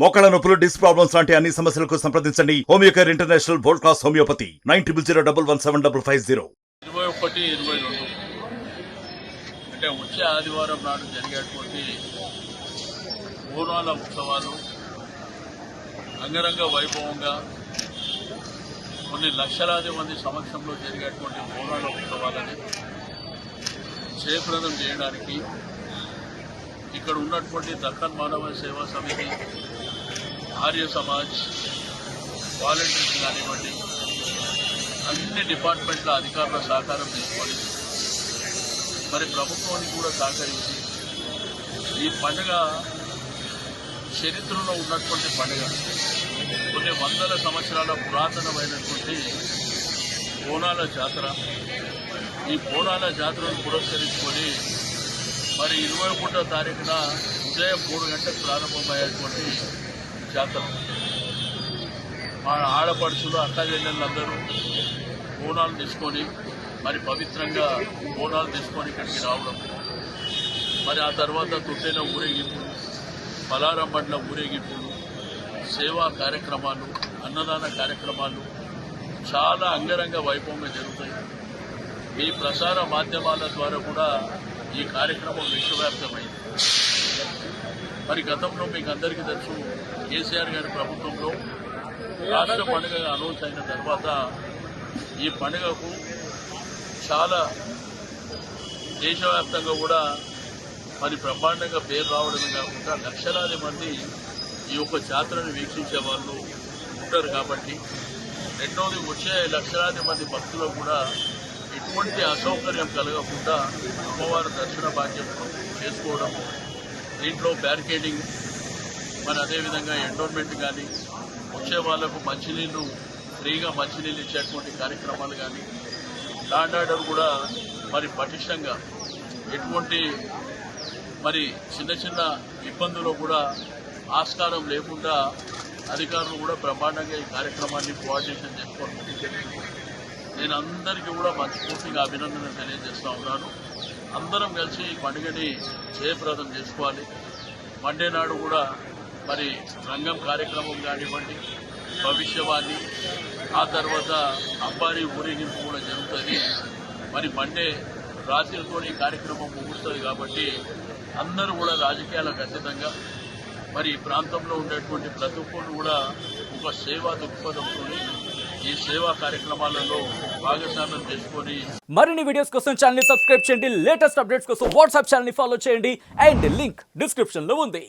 మోకాళ్ళ నొప్పులు, disc problems లాంటి అన్ని సమస్యలకు సంప్రదించండి. Homeocare international world class homeopathy 9001175550. 21-22 అంటే వచ్చే ఆదివారం నాడు జరిగేటువంటి బోనాల ఉత్సవాలు అంగరంగ వైభవంగా కొన్ని లక్షలాది మంది సమక్షంలో జరిగేటువంటి బోనాల ఉత్సవాలని జయప్రదం చేయడానికి ఇక్కడ ఉన్నటువంటి దక్కన్ మానవ సేవా సమితి, ఆర్య సమాజ్, వాలంటీర్స్ కానివ్వండి, అన్ని డిపార్ట్మెంట్ల అధికారుల సహకారం తీసుకొని మరి ప్రభుత్వానికి కూడా సహకరించి ఈ పండుగ చరిత్రలో ఉన్నటువంటి పండుగ, కొన్ని వందల సంవత్సరాల పురాతనమైనటువంటి బోనాల జాతర. ఈ బోనాల జాతరను పురస్కరించుకొని మరి 21వ తారీఖున ఉదయం 3 గంటలకు ప్రారంభమయ్యేటువంటి జాతర. మా ఆడపడుచులు, అక్కచెల్లెళ్ళందరూ బోనాలు తీసుకొని మరి పవిత్రంగా బోనాలు తీసుకొని ఇక్కడికి రావడం, మరి ఆ తర్వాత తొట్టెల ఊరేగింపులు, పలారం బండ్ల ఊరేగింపులు, సేవా కార్యక్రమాలు, అన్నదాన కార్యక్రమాలు చాలా అంగరంగ వైభవంగా జరుగుతాయి. ఈ ప్రసార మాధ్యమాల ద్వారా కూడా ఈ కార్యక్రమం విశ్వవ్యాప్తమైంది. మరి గతంలో మీకు అందరికీ తెలుసు, కేసీఆర్ గారి ప్రభుత్వంలో రాష్ట్ర పండుగగా అనౌన్స్ అయిన తర్వాత ఈ పండుగకు చాలా దేశవ్యాప్తంగా కూడా మరి బ్రహ్మాండంగా పేరు రావడమే కాకుండా లక్షలాది మంది ఈ యొక్క జాతరను వీక్షించే వాళ్ళు ఉంటారు. కాబట్టి రెండోది, వచ్చే లక్షలాది మంది భక్తులకు కూడా ఎటువంటి అసౌకర్యం కలగకుండా అమ్మవారి దర్శన భాగ్యం చేసుకోవడం, దీంట్లో బ్యారికేడింగ్, మరి అదేవిధంగా ఎండోర్మెంట్ కానీ, వచ్చే వాళ్లకు మంచినీళ్లు ఫ్రీగా మంచినీళ్ళు ఇచ్చేటువంటి కార్యక్రమాలు కానీ, ల్యాండ్ ఆర్డర్ కూడా మరి పటిష్టంగా ఎటువంటి మరి చిన్న చిన్న ఇబ్బందులు కూడా ఆస్కారం లేకుండా అధికారులు కూడా బ్రహ్మాండంగా ఈ కార్యక్రమాన్ని కోఆర్డినేషన్ చేసుకోవడం. నేను అందరికీ కూడా మనస్ఫూర్తిగా అభినందనలు తెలియజేస్తూ ఉన్నాను. అందరం కలిసి ఈ పండుగని జయప్రదం చేసుకోవాలి. మండే నాడు కూడా మరి రంగం కార్యక్రమం కానివ్వండి, భవిష్యవాణి, ఆ తర్వాత అంబారీ ఊరేగింపు కూడా జరుగుతుంది. మరి మండే రాత్రితో ఈ కార్యక్రమం ముగుస్తుంది. కాబట్టి అందరూ కూడా రాజకీయాలకు అతీతంగా మరి ఈ ప్రాంతంలో ఉండేటువంటి ప్రతి ఒక్కరు కూడా ఒక సేవా దృక్పథంతో ఈ సేవా కార్యక్రమాలలో భాగస్వామ్యం చేసుకొని మరిన్ని వీడియోస్ కోసం ఛానల్ ని సబ్స్క్రైబ్ చేయండి. లేటెస్ట్ అప్డేట్స్ కోసం వాట్సాప్ ఛానల్ ని ఫాలో చేయండి. అండ్ లింక్ డిస్క్రిప్షన్ లో ఉంది.